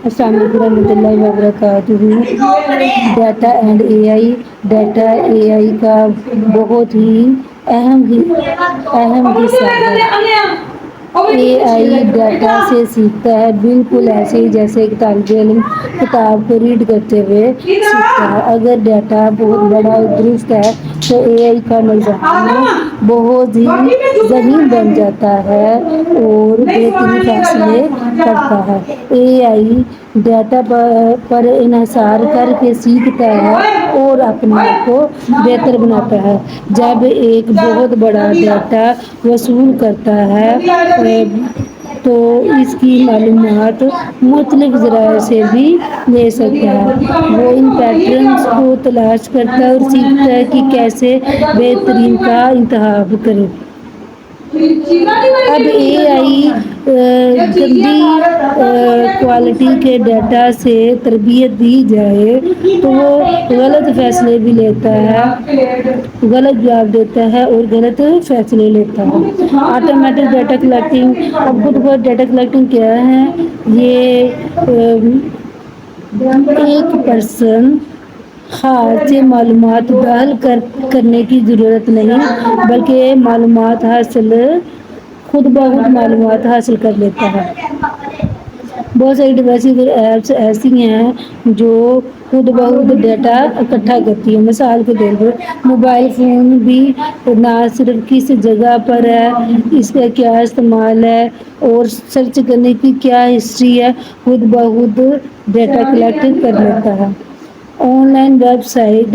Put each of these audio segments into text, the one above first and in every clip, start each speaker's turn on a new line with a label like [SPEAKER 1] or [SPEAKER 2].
[SPEAKER 1] السلام علیکم ورحمۃ اللہ وبرکاتہ۔ ڈیٹا اے آئی کا بہت ہی اہم حصہ ہے۔ اے آئی ڈیٹا سے سیکھتا ہے، بالکل ایسے ہی جیسے ایک طالب علم کتاب کو ریڈ کرتے ہوئے سیکھتا ہے۔ اگر ڈیٹا بہت بڑا اور درست ہے تو اے آئی کا نظام بہت ہی ذہین بن جاتا ہے اور بہترین فیصلے کرتا ہے۔ اے آئی ڈیٹا پر انحصار کر کے سیکھتا ہے اور اپنے آپ کو بہتر بناتا ہے۔ جب ایک بہت بڑا ڈیٹا وصول کرتا ہے تو اس کی معلومات مختلف ذرائع سے بھی لے سکتا ہے۔ وہ ان پیٹرنز کو تلاش کرتا ہے اور سیکھتا ہے کہ کیسے بہترین کا انتخاب کرے۔ اب اے آئی گندی کوالٹی کے ڈیٹا سے تربیت دی جائے تو وہ غلط فیصلے بھی لیتا ہے، غلط جواب دیتا ہے اور غلط فیصلے لیتا ہے۔ آٹومیٹک ڈیٹا کلیکٹنگ، اب خود بہت ڈیٹا کلیکٹنگ کیا ہے؟ یہ ایک پرسن خاص سے معلومات داخل کرنے کی ضرورت نہیں بلکہ خود بخود معلومات حاصل کر لیتا ہے۔ بہت ساری ڈیوائسز اور ایپس ایسی ہیں جو خود بخود ڈیٹا اکٹھا کرتی ہیں۔ مثال کے طور پر موبائل فون بھی نہ صرف کس جگہ پر ہے، اس کا کیا استعمال ہے اور سرچ کرنے کی کیا ہسٹری ہے، خود بخود ڈیٹا کلیکٹ کر لیتا ہے۔ آن لائن ویب سائٹ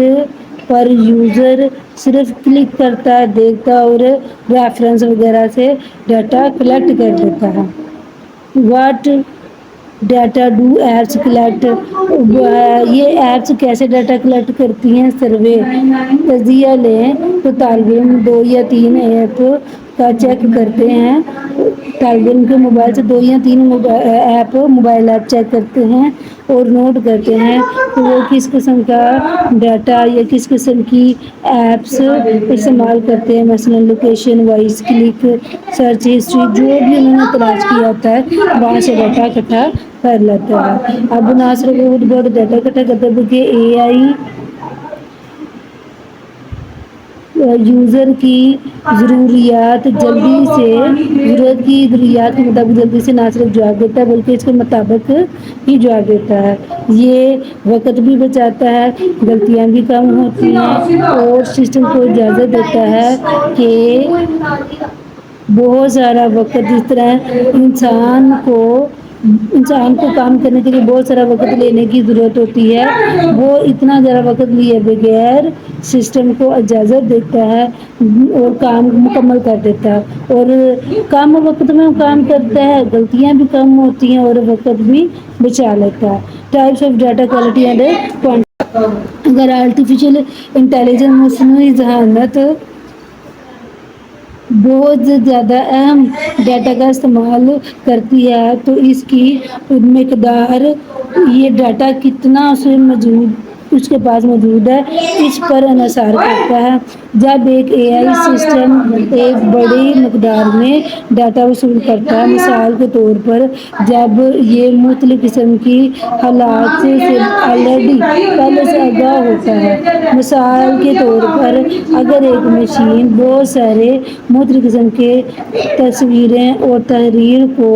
[SPEAKER 1] پر یوزر صرف کلک کرتا ہے، دیکھتا ہے اور ریفرنس وغیرہ سے ڈیٹا کلیکٹ کر لیتا ہے۔ What data do apps collect, یہ ایپس کیسے ڈیٹا کلیکٹ کرتی ہیں؟ سروے تجزیہ لیں تو طالب علم 2 یا 3 ایپ کا چیک کرتے ہیں۔ طالب علم کے موبائل سے 2 یا 3 موبائل ایپ چیک کرتے ہیں اور نوٹ کرتے ہیں کہ وہ کس قسم کا ڈیٹا یا کس قسم کی ایپس استعمال کرتے ہیں، مثلاً location, voice click, search history, جو بھی انہوں نے تلاش کیا ہوتا ہے وہاں سے ڈیٹا اکٹھا کر لیتا ہے۔ اب نہ صرف بہت ڈیٹا اکٹھا کرتا ہے بلکہ اے آئی یوزر کی ضروریات کے مطابق جلدی سے نہ صرف جواب دیتا ہے بلکہ اس کے مطابق ہی جواب دیتا ہے۔ یہ وقت بھی بچاتا ہے، غلطیاں بھی کم ہوتی ہیں اور سسٹم کو اجازت دیتا ہے کہ بہت سارا وقت، جس طرح انسان کو کام کرنے کے لیے بہت سارا وقت لینے کی ضرورت ہوتی ہے، وہ اتنا زیادہ وقت لیے بغیر سسٹم کو اجازت دیتا ہے اور کام مکمل کر دیتا ہے اور کم وقت میں کام کرتا ہے، غلطیاں بھی کم ہوتی ہیں اور وقت بھی بچا لیتا ہے۔ Types of data quality and quantity, اگر آرٹیفیشیل انٹیلیجنس مصنوعی ذہانت بہت زیادہ اہم ڈیٹا کا استعمال کرتی ہے تو اس کی مقدار، یہ ڈیٹا کتنا اس کے پاس موجود ہے، اس پر انحصار کرتا ہے۔ جب ایک اے آئی سسٹم ایک بڑی مقدار میں ڈیٹا وصول کرتا ہے، مثال کے طور پر جب یہ مختلف قسم کی حالات سے آلریڈی پہلے سے آگاہ ہوتا ہے، مثال کے طور پر اگر ایک مشین بہت سارے مختلف قسم کے تصویریں اور تحریر کو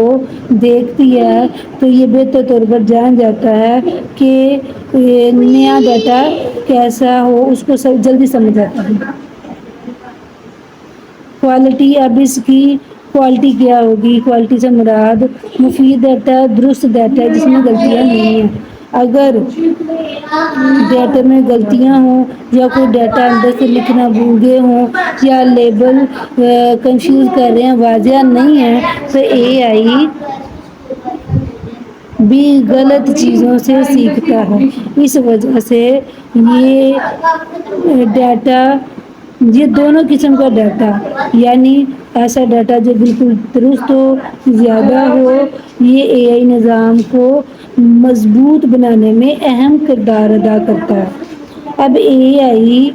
[SPEAKER 1] دیکھتی ہے تو یہ بہتر طور پر جان جاتا ہے کہ نیا ڈیٹا کیسا ہو، اس کو جلدی سمجھ جاتا ہے۔ کوالٹی، اب اس کی کوالٹی کیا ہوگی؟ کوالٹی سے مراد مفید ڈیٹا، درست ڈیٹا جس میں غلطیاں نہیں ہیں۔ اگر ڈیٹا میں غلطیاں ہوں یا کوئی ڈیٹا اندر سے لکھنا بھول گئے ہوں یا لیبل کنفیوز کر رہے ہیں، واضح نہیں ہے تو اے آئی بھی غلط چیزوں سے سیکھتا ہے۔ اس وجہ سے یہ دونوں قسم کا ڈیٹا، یعنی ایسا ڈیٹا جو بالکل درست ہو، زیادہ ہو، یہ اے آئی نظام کو مضبوط بنانے میں اہم کردار ادا کرتا ہے۔ اب اے آئی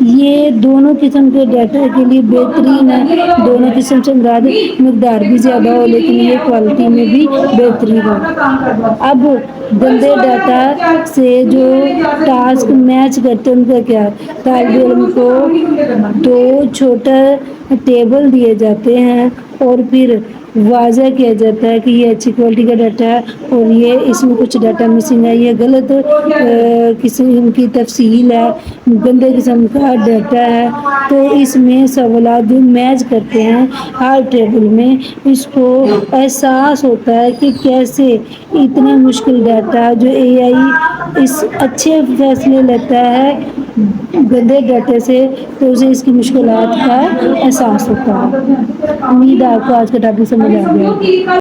[SPEAKER 1] یہ دونوں قسم کے ڈاٹا کے لیے بہترین ہے، دونوں قسم سے مراد مقدار بھی زیادہ ہو لیکن یہ کوالٹی میں بھی بہترین ہو۔ اب گندے ڈاٹا سے جو ٹاسک میچ کرتے ہیں ان کا کیا؟ طالب علم کو دو چھوٹا ٹیبل دیے جاتے ہیں اور پھر واضح کیا جاتا ہے کہ یہ اچھی کوالٹی کا ڈاٹا ہے اور یہ اس میں کچھ ڈاٹا مسنگ ہے، یہ غلط قسم کی تفصیل ہے، گندے قسم کا ڈاٹا ہے۔ تو اس میں سوالات جو میچ کرتے ہیں ہر ٹیبل میں، اس کو احساس ہوتا ہے کہ کیسے اتنے مشکل ڈاٹا جو اے آئی اس اچھے فیصلے لیتا ہے گندے ڈاٹے سے، تو اسے اس کی مشکلات کا احساس ہوتا ہے۔ امید ہے آپ کو آج کا ٹاپک سمجھ آ گیا۔